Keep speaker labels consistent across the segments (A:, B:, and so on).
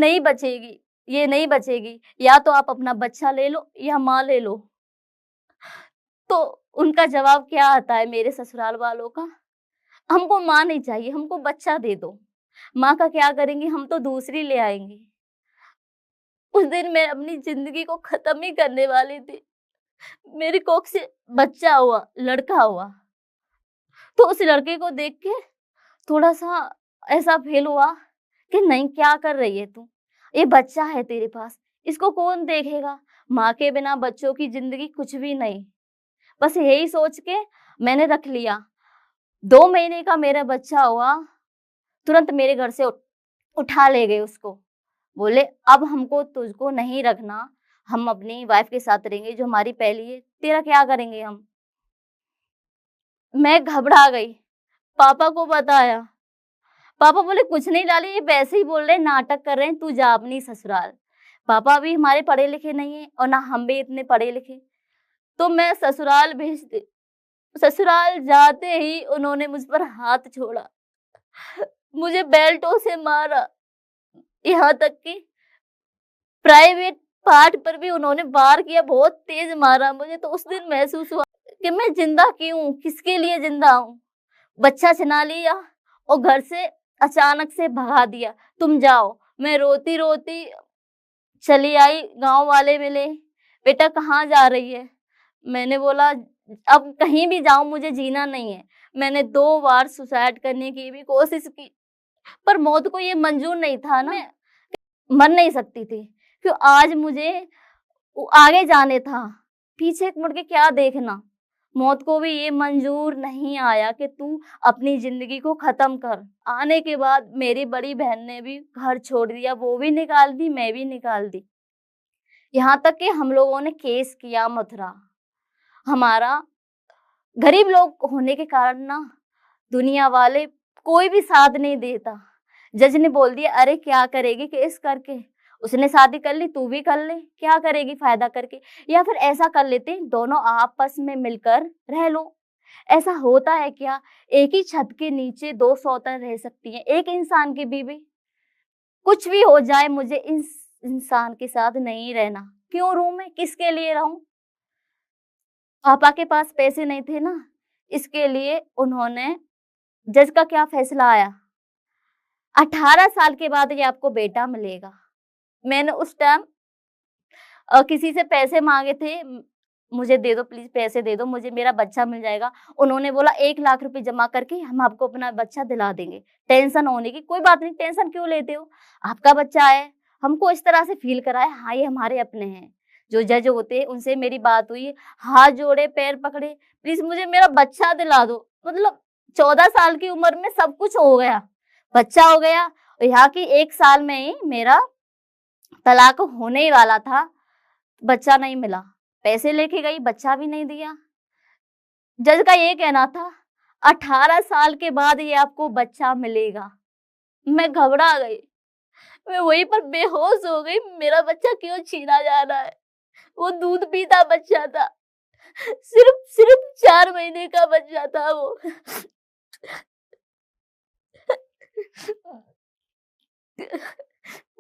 A: नहीं बचेगी, ये नहीं बचेगी, या तो आप अपना बच्चा ले लो या माँ ले लो। तो उनका जवाब क्या आता है मेरे ससुराल वालों का? हमको माँ नहीं चाहिए, हमको बच्चा दे दो। माँ का क्या करेंगे, हम तो दूसरी ले आएँगे। उस दिन मैं अपनी ज़िंदगी को ख़त्म ही करने वाली थी। मेरी कोख से बच्चा हुआ, लड़का हुआ। तो उस लड़के को देख के थोड़ा-सा ऐसा फ़ील हुआ कि नहीं, क्या कर रही है तू? ये बच्चा है तेरे पास, इसको कौन देखेगा? माँ के बिना बच्चों की ज़िंदगी कुछ भी नहीं। बस यही सोच के मैंने रख लिया। 2 महीने का मेरा बच्चा हुआ, तुरंत मेरे घर से उठा ले गए उसको। बोले अब हमको तुझको नहीं रखना, हम अपनी वाइफ़ के साथ रहेंगे जो हमारी पहली है, तेरा क्या करेंगे हम? मैं घबरा गई, पापा को बताया। पापा बोले कुछ नहीं लाली, ये वैसे ही बोल रहे हैं, नाटक कर रहे हैं, तू जा अपनी ससुराल। पापा भी हमारे पढ़े लिखे नहीं है और ना हम भी इतने पढ़े लिखे। तो मैं ससुराल भेज दी। ससुराल जाते ही उन्होंने मुझ पर हाथ छोड़ा, मुझे बेल्टों से मारा, यहाँ तक कि प्राइवेट पार्ट पर भी उन्होंने वार किया, बहुत तेज मारा मुझे। तो उस दिन महसूस हुआ कि मैं जिंदा क्यों हूँ, किसके लिए जिंदा हूँ। बच्चा छिना लिया और घर से अचानक से भगा दिया, तुम जाओ। मैं रोती रोती चली आई, गांव वाले मिले, बेटा कहाँ जा रही है? मैंने बोला अब कहीं भी जाऊं, मुझे जीना नहीं है। मैंने 2 बार सुसाइड करने की भी कोशिश की, पर मौत को ये मंजूर नहीं था ना, मैं मर नहीं सकती थी। क्यों आज मुझे आगे जाने था, पीछे मुड़ के क्या देखना। मौत को भी ये मंजूर नहीं आया कि तू अपनी जिंदगी को खत्म कर। आने के बाद मेरी बड़ी बहन ने भी घर छोड़ दिया, वो भी निकाल दी, मैं भी निकाल दी। यहाँ तक कि हम लोगों ने केस किया मथुरा। हमारा गरीब लोग होने के कारण ना दुनिया वाले कोई भी साथ नहीं देता। जज ने बोल दिया अरे क्या करेगी केस करके, उसने शादी कर ली, तू भी कर ले, क्या करेगी फायदा करके। या फिर ऐसा कर लेते दोनों आपस में मिलकर रह लो। ऐसा होता है क्या? एक ही छत के नीचे 2 सौतन रह सकती हैं, एक इंसान की बीवी। कुछ भी हो जाए मुझे इस इंसान के साथ नहीं रहना। क्यों रहूं मैं, किसके लिए रहूं? पापा के पास पैसे नहीं थे ना, इसके लिए उन्होंने, जज का क्या फैसला आया, 18 साल के बाद ये आपको बेटा मिलेगा। मैंने उस टाइम किसी से पैसे मांगे थे, मुझे दे दो प्लीज, पैसे दे दो, मुझे मेरा बच्चा मिल जाएगा। उन्होंने बोला 1 लाख रुपए जमा करके हम आपको अपना बच्चा दिला देंगे, टेंशन होने की कोई बात नहीं, टेंशन क्यों लेते हो, आपका बच्चा है। हमको इस तरह से फील कराया हाँ ये हमारे अपने हैं। जो जज होते हैं उनसे मेरी बात हुई, हाथ जोड़े पैर पकड़े, प्लीज मुझे मेरा बच्चा दिला दो। मतलब 14 साल की उम्र में सब कुछ हो गया, बच्चा हो गया, और यहाँ की 1 साल में ही मेरा तलाक होने ही वाला था। बच्चा नहीं मिला, पैसे लेके गई, बच्चा भी नहीं दिया। जज का ये कहना था 18 साल के बाद ये आपको बच्चा मिलेगा। मैं घबरा गई, मैं वहीं पर बेहोश हो गई। मेरा बच्चा क्यों छीना जा रहा है? वो दूध पीता बच्चा था, सिर्फ 4 महीने का बच्चा था वो।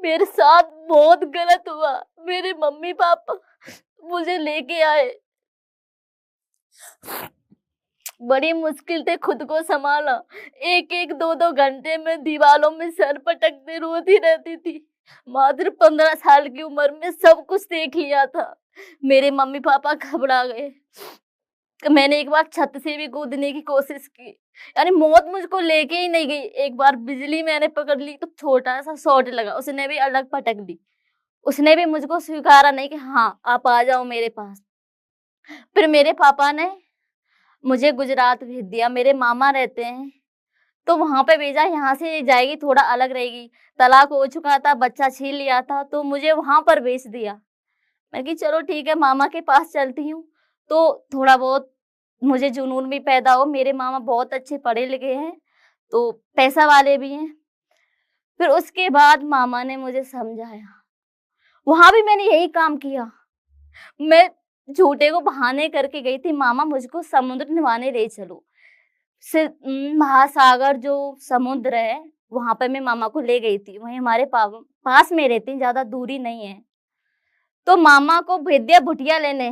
A: मेरे साथ बहुत गलत हुआ। मेरे मम्मी पापा मुझे लेके आए, बड़ी मुश्किल से खुद को संभाला। 1-1, 2-2 घंटे में दीवारों में सर पटकते रोती रहती थी। मात्र 15 साल की उम्र में सब कुछ देख लिया था। मेरे मम्मी पापा घबरा गए। मैंने एक बार छत से भी कूदने की कोशिश की, यानी मौत मुझको लेके ही नहीं गई। एक बार बिजली मैंने पकड़ ली तो छोटा सा शॉट लगा, उसने भी अलग पटक दी। उसने भी मुझको स्वीकारा नहीं कि हाँ आप आ जाओ मेरे पास। फिर मेरे पापा ने मुझे गुजरात भेज दिया, मेरे मामा रहते हैं तो वहां पे भेजा। यहाँ से जाएगी थोड़ा अलग रहेगी, तलाक हो चुका था, बच्चा छीन लिया था, तो मुझे वहां पर भेज दिया। मैं कि चलो ठीक है मामा के पास चलती हूँ, तो थोड़ा बहुत मुझे जुनून भी पैदा हो। मेरे मामा बहुत अच्छे पढ़े लिखे हैं, तो पैसा वाले भी हैं। फिर उसके बाद मामा ने मुझे समझाया, वहां भी मैंने यही काम किया। मैं झूठे को बहाने करके गई थी, मामा मुझको समुद्र निभाने ले चलो। महासागर जो समुद्र है वहां पर मैं मामा को ले गई थी। वहीं हमारे पास में रहती हैं, ज्यादा दूरी नहीं है। तो मामा को भेज दिया भुटिया लेने।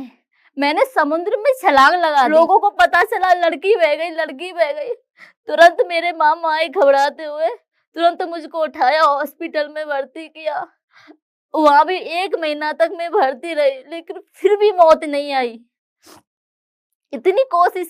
A: मैंने समुद्र में छलांग लगा दी। लोगों को पता चला लड़की बह गई, लड़की बह गई। तुरंत मेरे मामा आए घबराते हुए, तुरंत मुझको उठाया, हॉस्पिटल में भर्ती किया। वहां भी 1 महीना तक मैं भर्ती रही, लेकिन फिर भी मौत नहीं आई। इतनी कोशिश